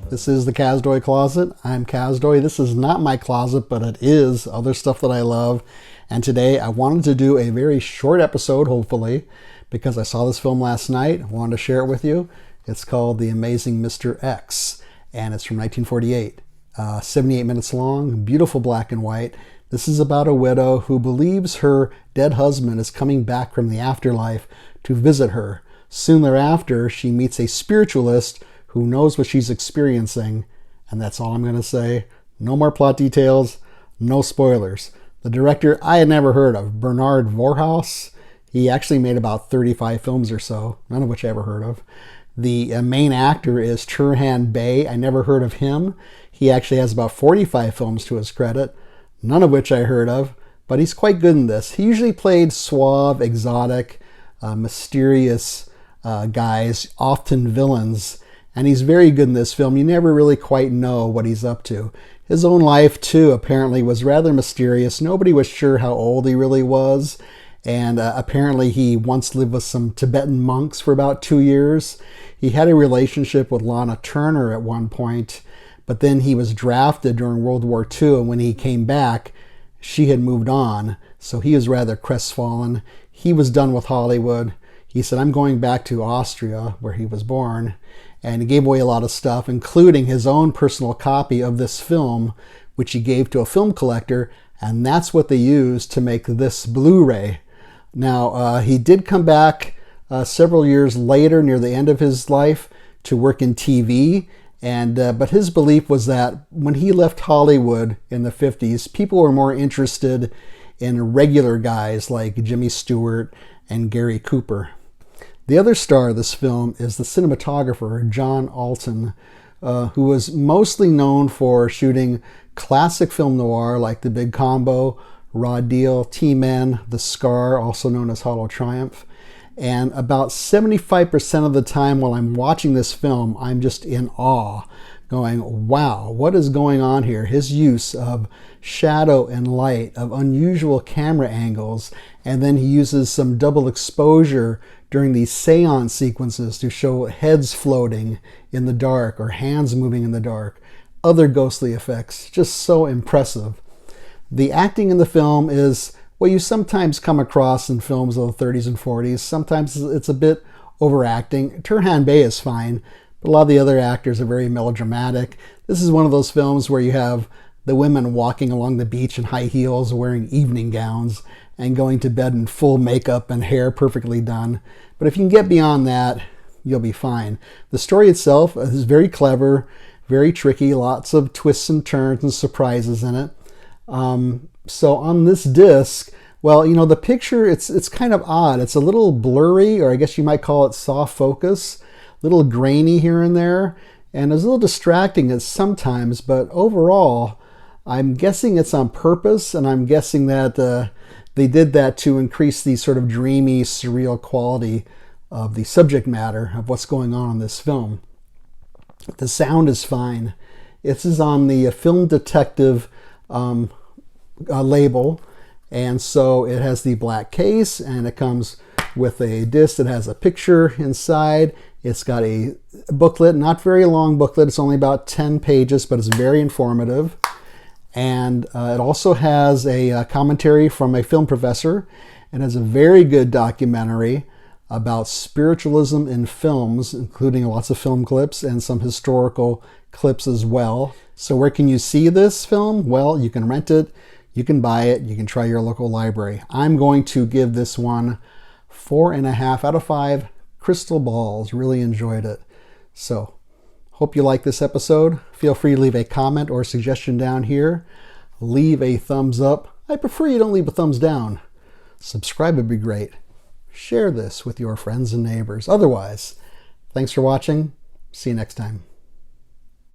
This is the Kazdoy Closet. I'm Kazdoy. This is not my closet, but it is other stuff that I love. And today I wanted to do a very short episode, hopefully, because I saw this film last night. I wanted to share it with you. It's called The Amazing Mr. X, and it's from 1948. 78 minutes long, beautiful black and white. This is about a widow who believes her dead husband is coming back from the afterlife to visit her. Soon thereafter, she meets a spiritualist who knows what she's experiencing, and that's all I'm going to say. No more plot details, no spoilers. The director I had never heard of, Bernard Voorhaus. He actually made about 35 films or so, none of which I ever heard of. The main actor is Turhan Bey. I never heard of him. He actually has about 45 films to his credit, none of which I heard of, but he's quite good in this. He usually played suave, exotic, mysterious guys, often villains, and he's very good in this film. You never really quite know what he's up to. His own life, too, apparently was rather mysterious. Nobody was sure how old he really was, and apparently he once lived with some Tibetan monks for about 2 years. He had a relationship with Lana Turner at one point, but then he was drafted during World War II, and when he came back, she had moved on, so he was rather crestfallen. He was done with Hollywood. He said, I'm going back to Austria, where he was born, and he gave away a lot of stuff, including his own personal copy of this film, which he gave to a film collector, and that's what they used to make this Blu-ray. Now, he did come back several years later, near the end of his life, to work in TV, but his belief was that when he left Hollywood in the 50s, people were more interested in regular guys like Jimmy Stewart and Gary Cooper. The other star of this film is the cinematographer, John Alton, who was mostly known for shooting classic film noir like The Big Combo, Raw Deal, T-Men, The Scar, also known as Hollow Triumph. And about 75% of the time while I'm watching this film, I'm just in awe, going, wow, what is going on here? His use of shadow and light, of unusual camera angles, and then he uses some double exposure during these seance sequences to show heads floating in the dark or hands moving in the dark, other ghostly effects, just so impressive. The acting in the film is what you sometimes come across in films of the 30s and 40s. Sometimes it's a bit overacting. Turhan Bey is fine, but a lot of the other actors are very melodramatic. This is one of those films where you have the women walking along the beach in high heels, wearing evening gowns, and going to bed in full makeup and hair perfectly done. But if you can get beyond that, you'll be fine. The story itself is very clever, very tricky, lots of twists and turns and surprises in it. So on this disc, well, you know, the picture, it's kind of odd. It's a little blurry, or I guess you might call it soft focus, a little grainy here and there, and it's a little distracting at sometimes, but overall, I'm guessing it's on purpose, and I'm guessing that they did that to increase the sort of dreamy, surreal quality of the subject matter of what's going on in this film. The sound is fine. This is on the Film Detective label, and so it has the black case, and it comes with a disc that has a picture inside. It's got a booklet, not very long booklet. It's only about 10 pages, but it's very informative. And it also has a commentary from a film professor, and has a very good documentary about spiritualism in films, including lots of film clips and some historical clips as well. So where can you see this film? Well, you can rent it, you can buy it, you can try your local library. I'm going to give this one 4.5 out of 5 crystal balls. Really enjoyed it. So hope you like this episode. Feel free to leave a comment or suggestion down here. Leave a thumbs up. I prefer you don't leave a thumbs down. Subscribe would be great. Share this with your friends and neighbors. Otherwise, thanks for watching. See you next time.